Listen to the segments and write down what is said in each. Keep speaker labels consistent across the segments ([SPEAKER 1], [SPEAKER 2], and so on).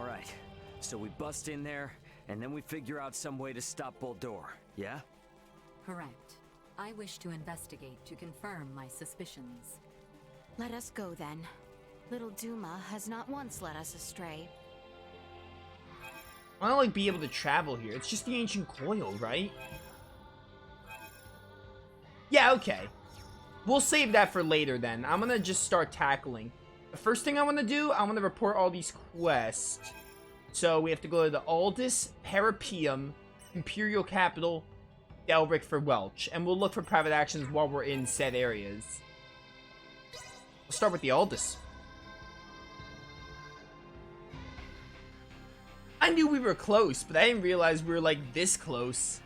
[SPEAKER 1] Alright, so we bust in there, and then we figure out some way to stop Boldor, yeah?
[SPEAKER 2] Correct. I wish to investigate to confirm my suspicions.
[SPEAKER 3] Let us go then. Little Duma has not once led us astray.
[SPEAKER 4] I don't like be able to travel here. It's just the ancient coil, right? Yeah, okay. We'll save that for later then. I'm gonna just start tackling. The first thing I want to do, I want to report all these quests. So we have to go to the Aldous, Parapeum, Imperial Capital, Delric for Welch. And we'll look for private actions while we're in said areas. We'll start with the Aldous. I knew we were close, but I didn't realize we were like this close.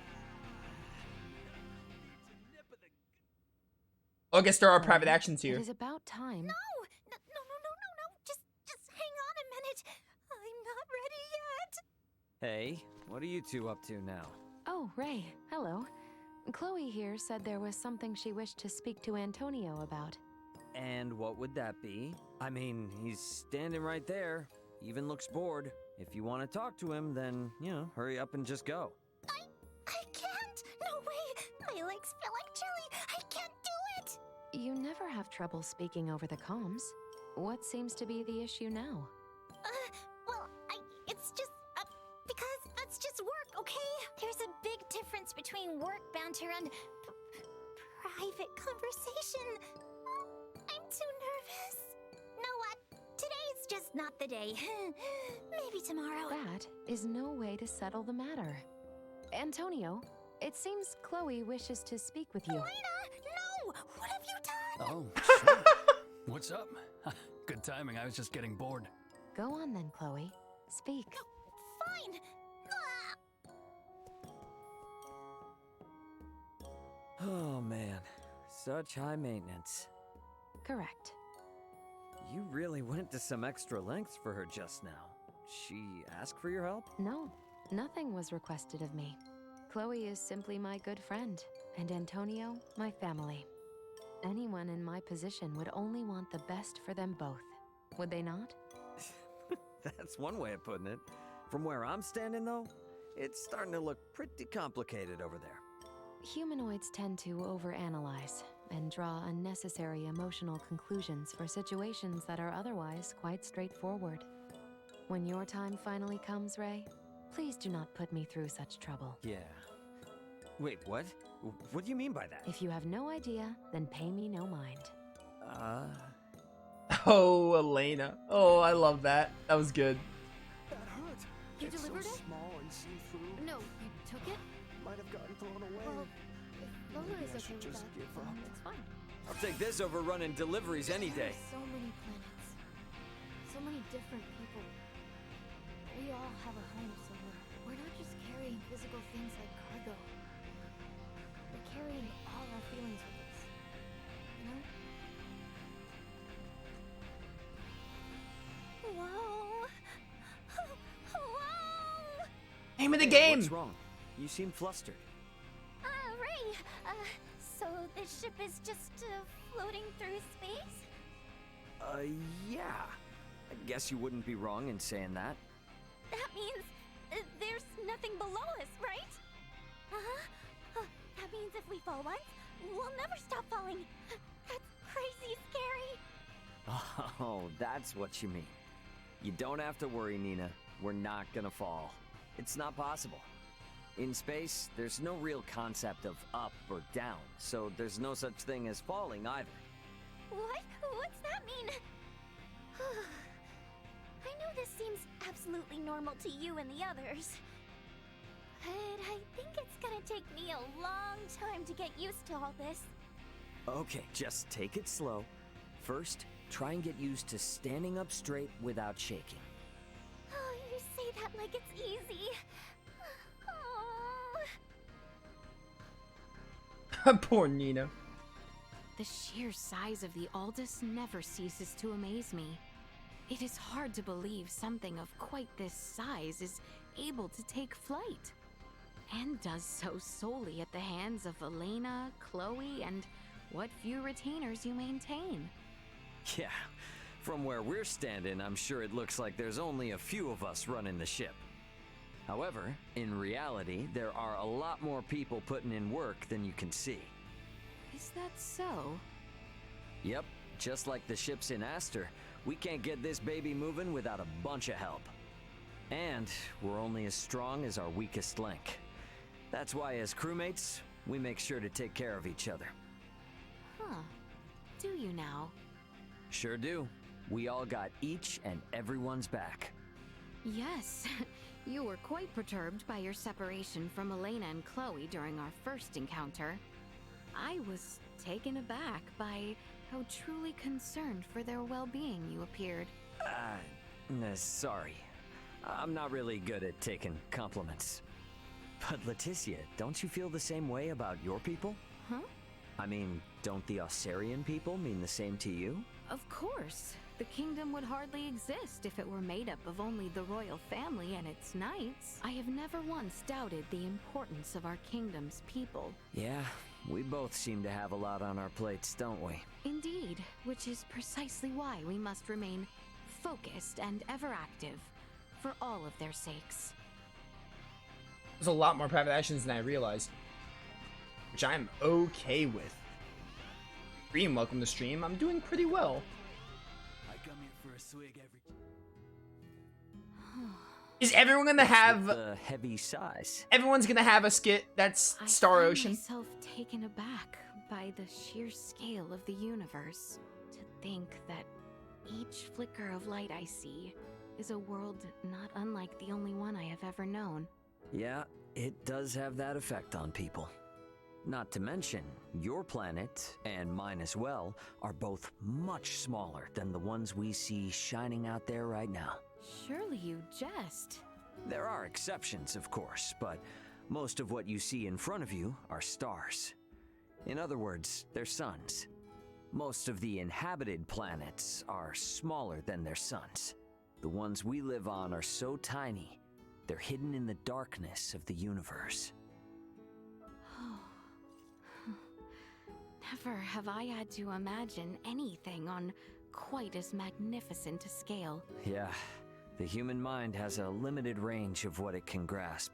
[SPEAKER 4] Oh, I guess there are private actions here.
[SPEAKER 3] It is about time.
[SPEAKER 5] No! Just hang on a minute. I'm not ready yet.
[SPEAKER 1] Hey, what are you two up to now?
[SPEAKER 3] Oh, Ray. Hello. Chloe here said there was something she wished to speak to Antonio about.
[SPEAKER 1] And what would that be? I mean, he's standing right there. Even looks bored. If you want to talk to him, then, you know, hurry up and just go.
[SPEAKER 5] I can't. No way. My legs feel like jelly. I can't do it.
[SPEAKER 3] You never have trouble speaking over the comms. What seems to be the issue now?
[SPEAKER 5] Well, it's just, because that's just work, okay? There's a big difference between work banter and private conversation. I'm too nervous. Know what? Today's just not the day. Maybe tomorrow.
[SPEAKER 3] That is no way to settle the matter. Antonio, it seems Chloe wishes to speak with you.
[SPEAKER 5] Elena, no! What have you done?
[SPEAKER 6] Oh, sure. What's up? Good timing, I was just getting bored.
[SPEAKER 3] Go on then, Chloe. Speak.
[SPEAKER 5] Fine.
[SPEAKER 1] Oh man, such high maintenance.
[SPEAKER 3] Correct.
[SPEAKER 1] You really went to some extra lengths for her just now. She asked for your help?
[SPEAKER 3] No, nothing was requested of me. Chloe is simply my good friend, and Antonio, my family. Anyone in my position would only want the best for them both, would they not?
[SPEAKER 1] That's one way of putting it. From where I'm standing, though, it's starting to look pretty complicated over there.
[SPEAKER 3] Humanoids tend to overanalyze and draw unnecessary emotional conclusions for situations that are otherwise quite straightforward. When your time finally comes, Ray, please do not put me through such trouble.
[SPEAKER 1] Yeah. Wait, what? What do you mean by that?
[SPEAKER 3] If you have no idea, then pay me no mind.
[SPEAKER 4] Oh, Elena. Oh, I love that. That was good.
[SPEAKER 7] That hurt.
[SPEAKER 5] You
[SPEAKER 7] It's
[SPEAKER 5] delivered
[SPEAKER 7] so
[SPEAKER 5] it?
[SPEAKER 7] small and see-through.
[SPEAKER 5] No, you took it?
[SPEAKER 7] Might have gotten thrown away.
[SPEAKER 5] Well, if Lola
[SPEAKER 7] Maybe
[SPEAKER 5] is
[SPEAKER 7] I
[SPEAKER 5] okay
[SPEAKER 7] should
[SPEAKER 5] with
[SPEAKER 7] just
[SPEAKER 5] that,
[SPEAKER 7] give
[SPEAKER 5] then
[SPEAKER 7] up.
[SPEAKER 5] it's fine.
[SPEAKER 1] I'll take this over running deliveries any
[SPEAKER 5] There
[SPEAKER 1] day.
[SPEAKER 5] are so many planets. So many different people. We all have a home somewhere. We're not just carrying physical things like cargo. We're carrying all our feelings with us. You know? Whoa! Whoa!
[SPEAKER 4] Name of the
[SPEAKER 1] Hey,
[SPEAKER 4] game!
[SPEAKER 1] What's wrong? You seem flustered.
[SPEAKER 5] Ray, so the ship is just floating through space?
[SPEAKER 1] Yeah. I guess you wouldn't be wrong in saying that.
[SPEAKER 5] That means there's nothing below us, right? That means if we fall once, we'll never stop falling. That's crazy scary.
[SPEAKER 1] Oh, that's what you mean. You don't have to worry, Nina. We're not gonna fall. It's not possible. In space, there's no real concept of up or down, so there's no such thing as falling either.
[SPEAKER 5] What? What's that mean? I know this seems absolutely normal to you and the others, but I think it's gonna take me a long time to get used to all this.
[SPEAKER 1] Okay, just take it slow. First, try and get used to standing up straight without shaking.
[SPEAKER 5] Oh, you say that like it's easy. Oh.
[SPEAKER 4] Poor Nina.
[SPEAKER 3] The sheer size of the Aldous never ceases to amaze me. It is hard to believe something of quite this size is able to take flight. And does so solely at the hands of Elena, Chloe, and what few retainers you maintain.
[SPEAKER 1] Yeah, From where we're standing, I'm sure it looks like there's only a few of us running the ship. However, in reality, there are a lot more people putting in work than you can see.
[SPEAKER 3] Is that so?
[SPEAKER 1] Yep, just like the ships in Aster, we can't get this baby moving without a bunch of help. And we're only as strong as our weakest link. That's why as crewmates, we make sure to take care of each other.
[SPEAKER 3] Huh. Do you now?
[SPEAKER 1] Sure do. We all got each and everyone's back.
[SPEAKER 3] Yes. You were quite perturbed by your separation from Elena and Chloe during our first encounter. I was taken aback by how truly concerned for their well-being you appeared.
[SPEAKER 1] Sorry. I'm not really good at taking compliments. But Leticia, don't you feel the same way about your people?
[SPEAKER 3] Huh?
[SPEAKER 1] I mean, don't the Osarian people mean the same to you?
[SPEAKER 3] Of course. The kingdom would hardly exist if it were made up of only the royal family and its knights. I have never once doubted the importance of our kingdom's people.
[SPEAKER 1] Yeah, we both seem to have a lot on our plates, don't we?
[SPEAKER 3] Indeed, which is precisely why we must remain focused and ever active, for all of their sakes.
[SPEAKER 4] There's a lot more private actions than I realized, which I'm okay with. Dream, welcome to stream. I'm doing pretty well.
[SPEAKER 6] I come here for a swig every.
[SPEAKER 4] Is everyone gonna have
[SPEAKER 1] the heavy sighs?
[SPEAKER 4] Everyone's gonna have a skit that's
[SPEAKER 3] I
[SPEAKER 4] Star
[SPEAKER 3] find
[SPEAKER 4] Ocean?
[SPEAKER 3] myself taken aback by the sheer scale of the universe. To think that each flicker of light I see is a world not unlike the only one I have ever known.
[SPEAKER 1] Yeah, it does have that effect on people. Not to mention, your planet, and mine as well, are both much smaller than the ones we see shining out there right now.
[SPEAKER 3] Surely you jest.
[SPEAKER 1] There are exceptions, of course, but most of what you see in front of you are stars. In other words, they're suns. Most of the inhabited planets are smaller than their suns. The ones we live on are so tiny, they're hidden in the darkness of the universe.
[SPEAKER 3] Never have I had to imagine anything on quite as magnificent a scale.
[SPEAKER 1] Yeah, the human mind has a limited range of what it can grasp.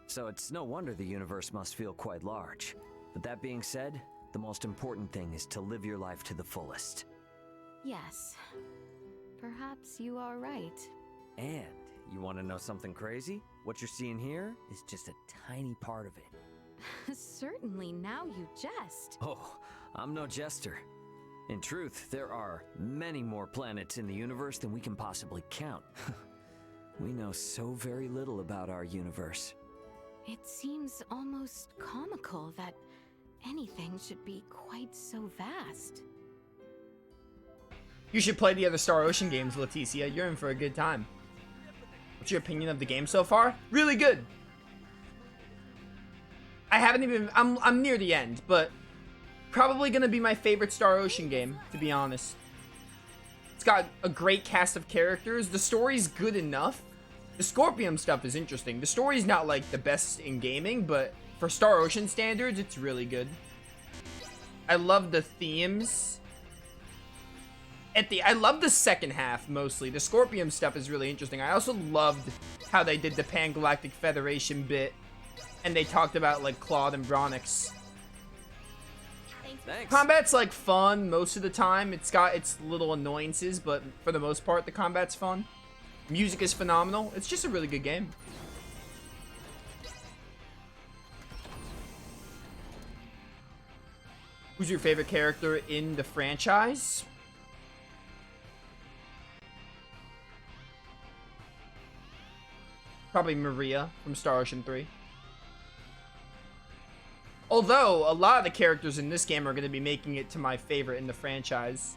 [SPEAKER 1] So it's no wonder the universe must feel quite large. But that being said, the most important thing is to live your life to the fullest.
[SPEAKER 3] Yes, perhaps you are right.
[SPEAKER 1] And you want to know something crazy? What you're seeing here is just a tiny part of it.
[SPEAKER 3] Certainly, now you jest.
[SPEAKER 1] Oh, I'm no jester. In truth, there are many more planets in the universe than we can possibly count. We know so very little about our universe.
[SPEAKER 3] It seems almost comical that anything should be quite so vast.
[SPEAKER 4] You should play the other Star Ocean games, Leticia. You're in for a good time. What's your opinion of the game so far? Really good. I haven't even... I'm near the end, but probably gonna be my favorite Star Ocean game, to be honest. It's got a great cast of characters. The story's good enough. The Scorpion stuff is interesting. The story's not like the best in gaming, but for Star Ocean standards, it's really good. I love the themes. I love the second half mostly. The Scorpion stuff is really interesting. I also loved how they did the Pan-Galactic Federation bit, and they talked about like Claude and Bronix.
[SPEAKER 1] Thanks.
[SPEAKER 4] Combat's like fun most of the time. It's got its little annoyances, but for the most part, the combat's fun. Music is phenomenal. It's just a really good game. Who's your favorite character in the franchise? Probably Maria from Star Ocean 3. Although, a lot of the characters in this game are going to be making it to my favorite in the franchise.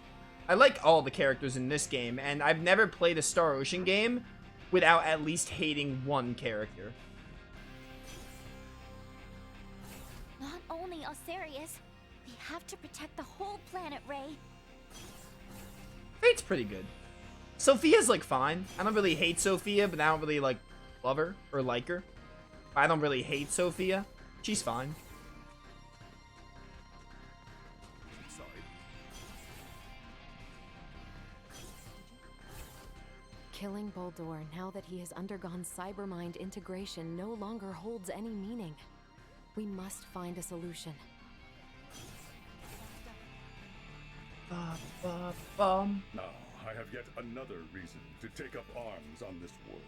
[SPEAKER 4] I like all the characters in this game, and I've never played a Star Ocean game without at least hating one character.
[SPEAKER 5] Not only Osarius, we have to protect the whole planet, Ray.
[SPEAKER 4] Fate's pretty good. Sophia's like fine. I don't really hate Sophia, but I don't really like love her or like her. I don't really hate Sophia. She's fine.
[SPEAKER 6] Sorry.
[SPEAKER 8] Killing Boldor now that he has undergone cybermind integration no longer holds any meaning. We must find a solution.
[SPEAKER 4] Bum.
[SPEAKER 9] Now, I have yet another reason to take up arms on this world.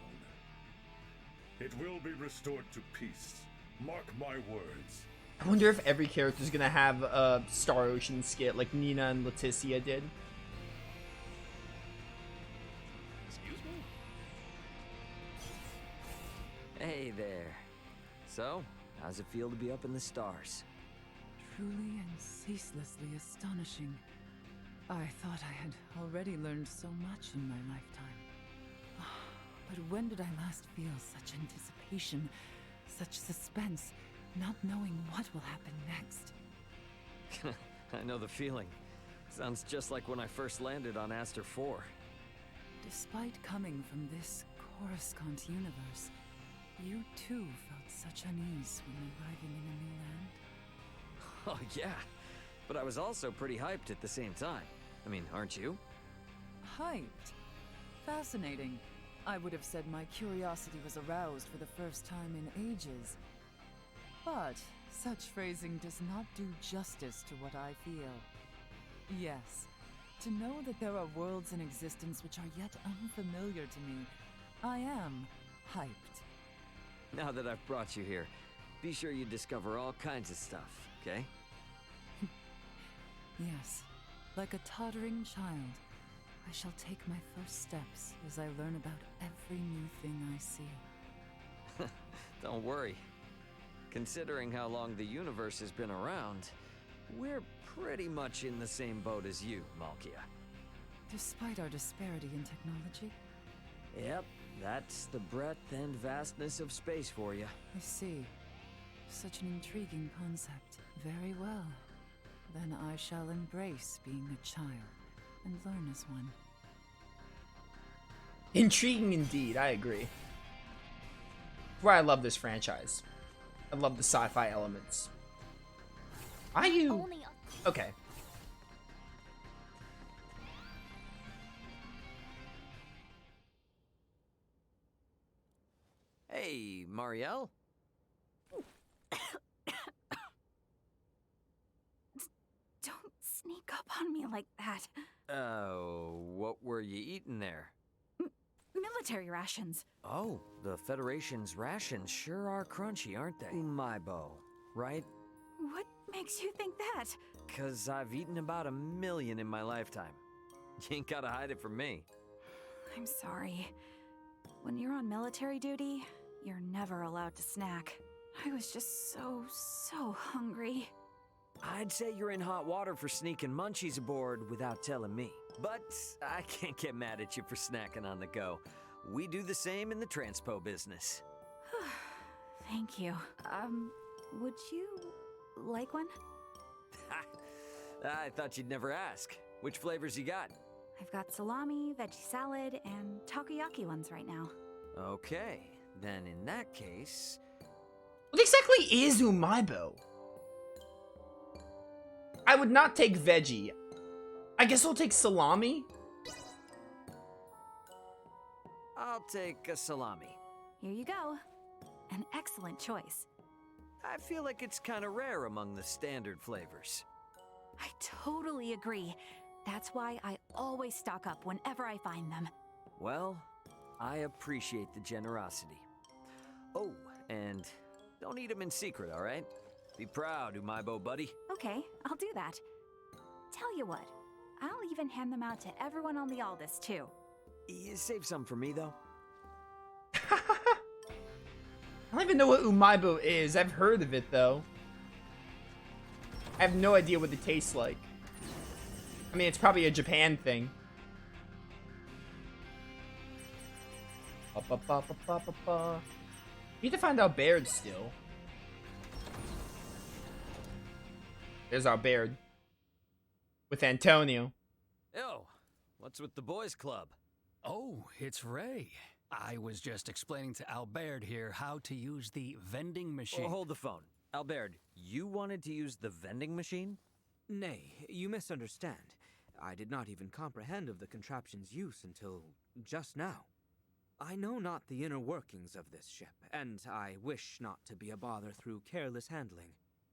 [SPEAKER 9] It will be restored to peace. Mark my words.
[SPEAKER 4] I wonder if every character is gonna have a Star Ocean skit like Nina and Leticia did.
[SPEAKER 6] Excuse me?
[SPEAKER 1] Hey there. So, how's it feel to be up in the stars?
[SPEAKER 10] Truly and ceaselessly astonishing. I thought I had already learned so much in my lifetime. But when did I last feel such anticipation, such suspense, not knowing what will happen next?
[SPEAKER 1] I know the feeling. Sounds just like when I first landed on Aster 4.
[SPEAKER 10] Despite coming from this Coruscant universe, you too felt such unease when arriving in a new land?
[SPEAKER 1] Oh yeah, but I was also pretty hyped at the same time. I mean, aren't you?
[SPEAKER 10] Hyped. Fascinating. I would have said my curiosity was aroused for the first time in ages. But such phrasing does not do justice to what I feel. Yes, to know that there are worlds in existence which are yet unfamiliar to me, I am hyped.
[SPEAKER 1] Now that I've brought you here, be sure you discover all kinds of stuff, okay?
[SPEAKER 10] Yes, like a tottering child, I shall take my first steps as I learn about every new thing I see.
[SPEAKER 1] Don't worry. Considering how long the universe has been around, we're pretty much in the same boat as you, Malkia.
[SPEAKER 10] Despite our disparity in technology?
[SPEAKER 1] Yep, that's the breadth and vastness of space for you.
[SPEAKER 10] I see. Such an intriguing concept. Very well. Then I shall embrace being a child and learn as one.
[SPEAKER 4] Intriguing indeed, I agree. Why I love this franchise. I love the sci-fi elements. Are you...
[SPEAKER 5] Only
[SPEAKER 4] Okay.
[SPEAKER 1] Hey, Marielle?
[SPEAKER 5] Don't sneak up on me like that.
[SPEAKER 1] What were you eating there?
[SPEAKER 5] Military rations.
[SPEAKER 1] Oh, the Federation's rations sure are crunchy, aren't they? Umaibo, right?
[SPEAKER 5] What makes you think that?
[SPEAKER 1] 'Cause I've eaten about 1,000,000 in my lifetime. You ain't gotta hide it from me.
[SPEAKER 5] I'm sorry. When you're on military duty, you're never allowed to snack. I was just so hungry.
[SPEAKER 1] I'd say you're in hot water for sneaking munchies aboard without telling me. But I can't get mad at you for snacking on the go. We do the same in the transpo business.
[SPEAKER 5] Thank you. Would you like one?
[SPEAKER 1] I thought you'd never ask. Which flavors you got?
[SPEAKER 5] I've got salami, veggie salad, and takoyaki ones right now.
[SPEAKER 1] Okay, then in that case...
[SPEAKER 4] What exactly is umaibo? I would not take veggie. I guess I'll take salami.
[SPEAKER 1] I'll take a salami.
[SPEAKER 5] Here you go. An excellent choice.
[SPEAKER 1] I feel like it's kind of rare among the standard flavors.
[SPEAKER 5] I totally agree. That's why I always stock up whenever I find them.
[SPEAKER 1] Well, I appreciate the generosity. Oh, and don't eat them in secret, all right? Be proud, Umaibo buddy.
[SPEAKER 5] Okay, I'll do that. Tell you what, I'll even hand them out to everyone on the Aldous, too.
[SPEAKER 1] You save some for me, though.
[SPEAKER 4] I don't even know what umaibo is. I've heard of it, though. I have no idea what it tastes like. I mean, it's probably a Japan thing. Need to find out Baird still. There's our Baird. With Antonio.
[SPEAKER 1] Yo, what's with the boys club?
[SPEAKER 6] Oh, it's Ray. I was just explaining to Albert here how to use the vending machine.
[SPEAKER 1] Oh, hold the phone. Albert, you wanted to use the vending machine?
[SPEAKER 11] Nay, you misunderstand. I did not even comprehend of the contraption's use until just now. I know not the inner workings of this ship, and I wish not to be a bother through careless handling.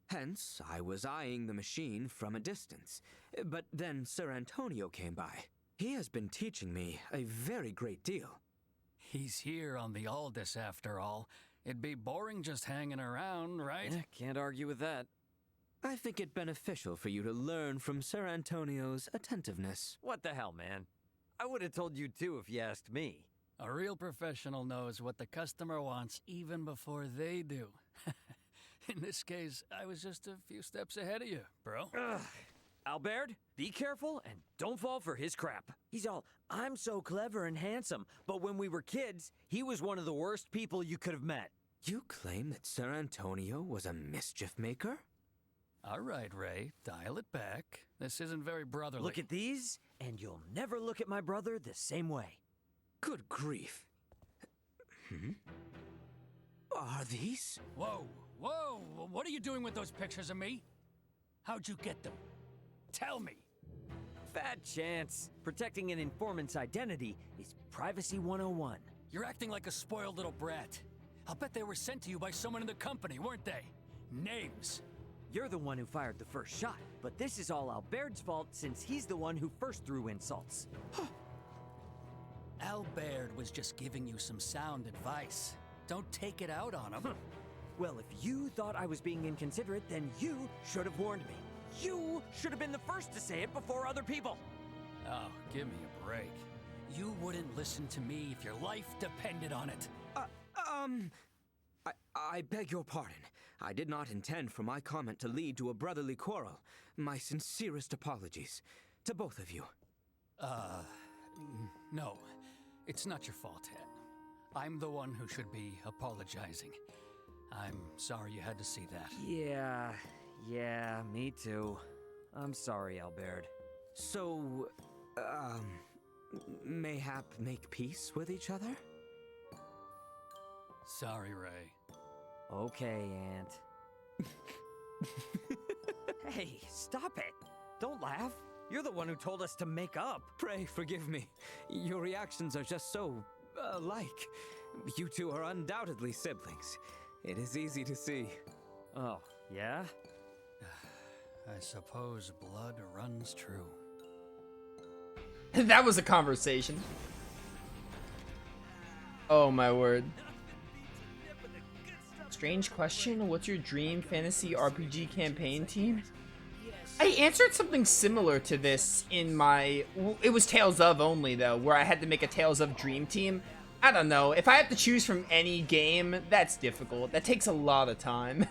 [SPEAKER 11] Hence, I was eyeing the machine from a distance. But then Sir Antonio came by. He has been teaching me a very great deal.
[SPEAKER 6] He's here on the Aldous after all. It'd be boring just hanging around, right?
[SPEAKER 1] Yeah, can't argue with that.
[SPEAKER 11] I think it beneficial for you to learn from Sir Antonio's attentiveness.
[SPEAKER 1] What the hell, man? I would have told you too if you asked me.
[SPEAKER 6] A real professional knows what the customer wants even before they do. In this case, I was just a few steps ahead of you, bro.
[SPEAKER 1] Ugh. Albert, be careful and don't fall for his crap. He's all, I'm so clever and handsome, but when we were kids, he was one of the worst people you could have met.
[SPEAKER 11] You claim that Sir Antonio was a mischief maker?
[SPEAKER 6] All right, Ray, dial it back. This isn't very brotherly.
[SPEAKER 1] Look at these, and you'll never look at my brother the same way.
[SPEAKER 11] Good grief. Are these?
[SPEAKER 6] Whoa, whoa, what are you doing with those pictures of me? How'd you get them? Tell me.
[SPEAKER 1] Fat chance. Protecting an informant's identity is Privacy 101.
[SPEAKER 6] You're acting like a spoiled little brat. I'll bet they were sent to you by someone in the company, weren't they? Names.
[SPEAKER 1] You're the one who fired the first shot, but this is all Albert's fault since he's the one who first threw insults.
[SPEAKER 6] Albert was just giving you some sound advice. Don't take it out on him.
[SPEAKER 1] Well, if you thought I was being inconsiderate, then you should have warned me. You should have been the first to say it before other people.
[SPEAKER 6] Oh, give me a break. You wouldn't listen to me if your life depended on it.
[SPEAKER 11] I beg your pardon. I did not intend for my comment to lead to a brotherly quarrel. My sincerest apologies. To both of you.
[SPEAKER 6] No. It's not your fault, Ed. I'm the one who should be apologizing. I'm sorry you had to see that.
[SPEAKER 1] Yeah, me too. I'm sorry, Albert.
[SPEAKER 11] So, mayhap make peace with each other?
[SPEAKER 6] Sorry, Ray.
[SPEAKER 1] Okay, Aunt. Hey, stop it! Don't laugh. You're the one who told us to make up.
[SPEAKER 11] Pray forgive me. Your reactions are just so alike. You two are undoubtedly siblings. It is easy to see.
[SPEAKER 1] Oh, yeah?
[SPEAKER 6] I suppose blood runs true.
[SPEAKER 4] That was a conversation. Oh my word. Strange question. What's your dream fantasy RPG campaign team? I answered something similar to this in my... It was Tales of only, though, where I had to make a Tales of dream team. I don't know. If I have to choose from any game, that's difficult. That takes a lot of time.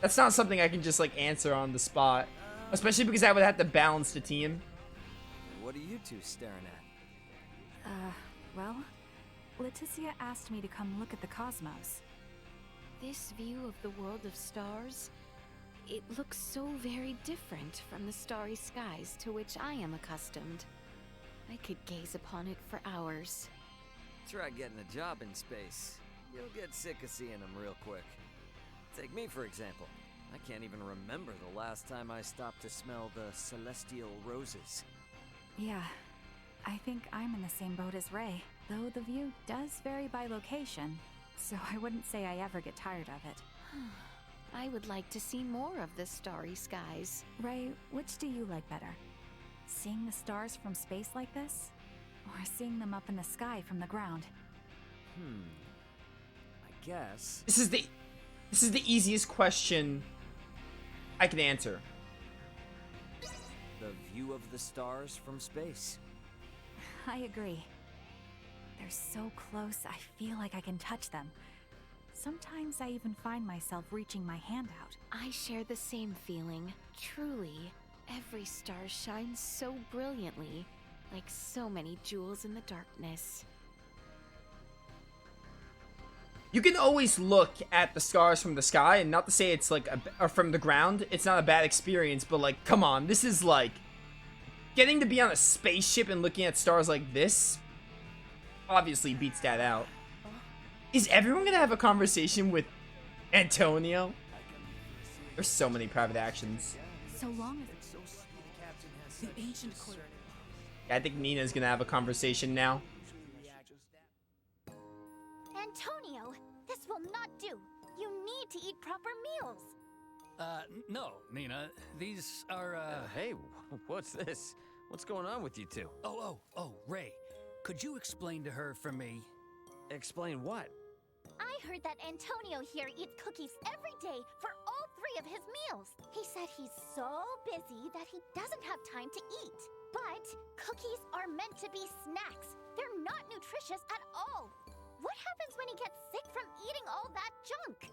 [SPEAKER 4] That's not something I can just, like, answer on the spot. Especially because I would have to balance the team.
[SPEAKER 1] What are you two staring at?
[SPEAKER 12] Well, Leticia asked me to come look at the cosmos.
[SPEAKER 3] This view of the world of stars, it looks so very different from the starry skies to which I am accustomed. I could gaze upon it for hours.
[SPEAKER 1] Try getting a job in space. You'll get sick of seeing them real quick. Take me, for example. I can't even remember the last time I stopped to smell the celestial roses.
[SPEAKER 12] Yeah, I think I'm in the same boat as Ray, though the view does vary by location, so I wouldn't say I ever get tired of it.
[SPEAKER 3] I would like to see more of the starry skies.
[SPEAKER 12] Ray, which do you like better? Seeing the stars from space like this? Or seeing them up in the sky from the ground?
[SPEAKER 1] I guess...
[SPEAKER 4] This is the easiest question I can answer.
[SPEAKER 1] The view of the stars from space.
[SPEAKER 12] I agree. They're so close, I feel like I can touch them. Sometimes I even find myself reaching my hand out.
[SPEAKER 3] I share the same feeling. Truly, every star shines so brilliantly, like so many jewels in the darkness.
[SPEAKER 4] You can always look at the stars from the sky, and not to say it's like or from the ground, it's not a bad experience, but like, come on, this is like getting to be on a spaceship and looking at stars like this obviously beats that out. Is everyone gonna have a conversation with Antonio? There's so many private actions.
[SPEAKER 12] So long as the ancient court.
[SPEAKER 4] Yeah, I think Nina's gonna have a conversation now.
[SPEAKER 5] Antonio, this will not do. You need to eat proper meals.
[SPEAKER 6] No, Nina. These are,
[SPEAKER 1] Hey, what's this? What's going on with you two?
[SPEAKER 6] Oh, Ray. Could you explain to her for me?
[SPEAKER 1] Explain what?
[SPEAKER 5] I heard that Antonio here eats cookies every day for all 3 of his meals. He said he's so busy that he doesn't have time to eat. But cookies are meant to be snacks. They're not nutritious at all. What happens when he gets sick from eating all that junk?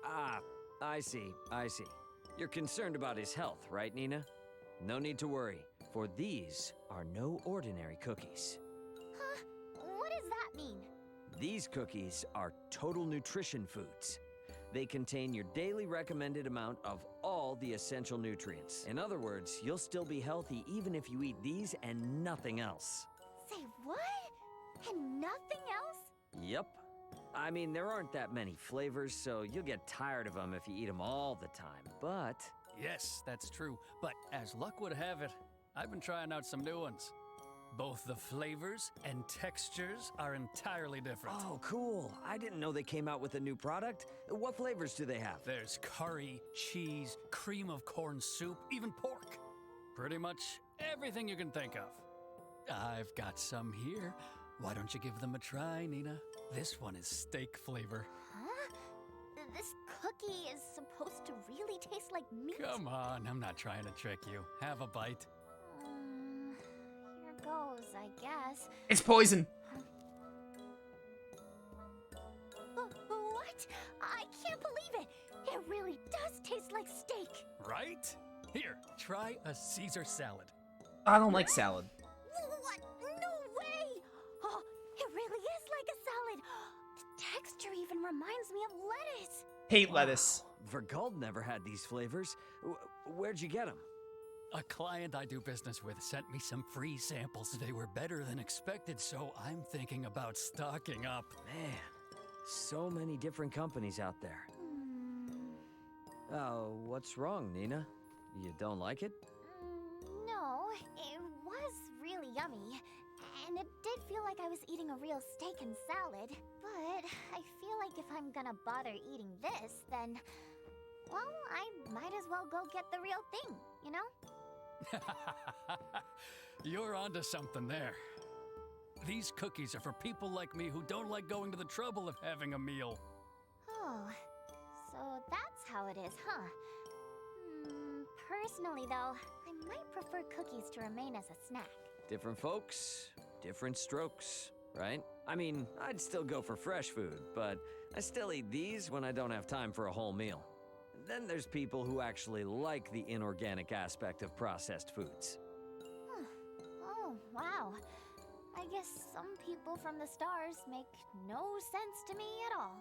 [SPEAKER 1] Ah, I see. You're concerned about his health, right, Nina? No need to worry, for these are no ordinary cookies.
[SPEAKER 5] Huh? What does that mean?
[SPEAKER 1] These cookies are total nutrition foods. They contain your daily recommended amount of all the essential nutrients. In other words, you'll still be healthy even if you eat these and nothing else.
[SPEAKER 5] Say what? And nothing else?
[SPEAKER 1] Yep. I mean, there aren't that many flavors, so you'll get tired of them if you eat them all the time, but...
[SPEAKER 6] Yes, that's true. But as luck would have it, I've been trying out some new ones. Both the flavors and textures are entirely different.
[SPEAKER 1] Oh, cool. I didn't know they came out with a new product. What flavors do they have?
[SPEAKER 6] There's curry, cheese, cream of corn soup, even pork. Pretty much everything you can think of. I've got some here. Why don't you give them a try, Nina? This one is steak flavor.
[SPEAKER 5] Huh? This cookie is supposed to really taste like meat?
[SPEAKER 6] Come on, I'm not trying to trick you. Have a bite.
[SPEAKER 5] Here goes, I guess.
[SPEAKER 4] It's poison.
[SPEAKER 5] What? I can't believe it. It really does taste like steak.
[SPEAKER 6] Right? Here, try a Caesar salad.
[SPEAKER 4] I don't like salad.
[SPEAKER 5] What? No way! Oh, it really is like a salad. The texture even reminds me of lettuce.
[SPEAKER 4] Hate lettuce.
[SPEAKER 1] Vergald never had these flavors. Where'd you get them?
[SPEAKER 6] A client I do business with sent me some free samples. They were better than expected, so I'm thinking about stocking up.
[SPEAKER 1] Man, so many different companies out there. Oh, what's wrong, Nina? You don't like it?
[SPEAKER 5] No, it was really yummy. And it did feel like I was eating a real steak and salad. But I feel like if I'm gonna bother eating this, then... well, I might as well go get the real thing, you know?
[SPEAKER 6] You're onto something there. These cookies are for people like me who don't like going to the trouble of having a meal.
[SPEAKER 5] Oh, so that's how it is, huh? Personally, though, I might prefer cookies to remain as a snack.
[SPEAKER 1] Different folks, different strokes, right? I mean, I'd still go for fresh food, but I still eat these when I don't have time for a whole meal. Then there's people who actually like the inorganic aspect of processed foods.
[SPEAKER 5] Huh. Oh, wow. I guess some people from the stars make no sense to me at all.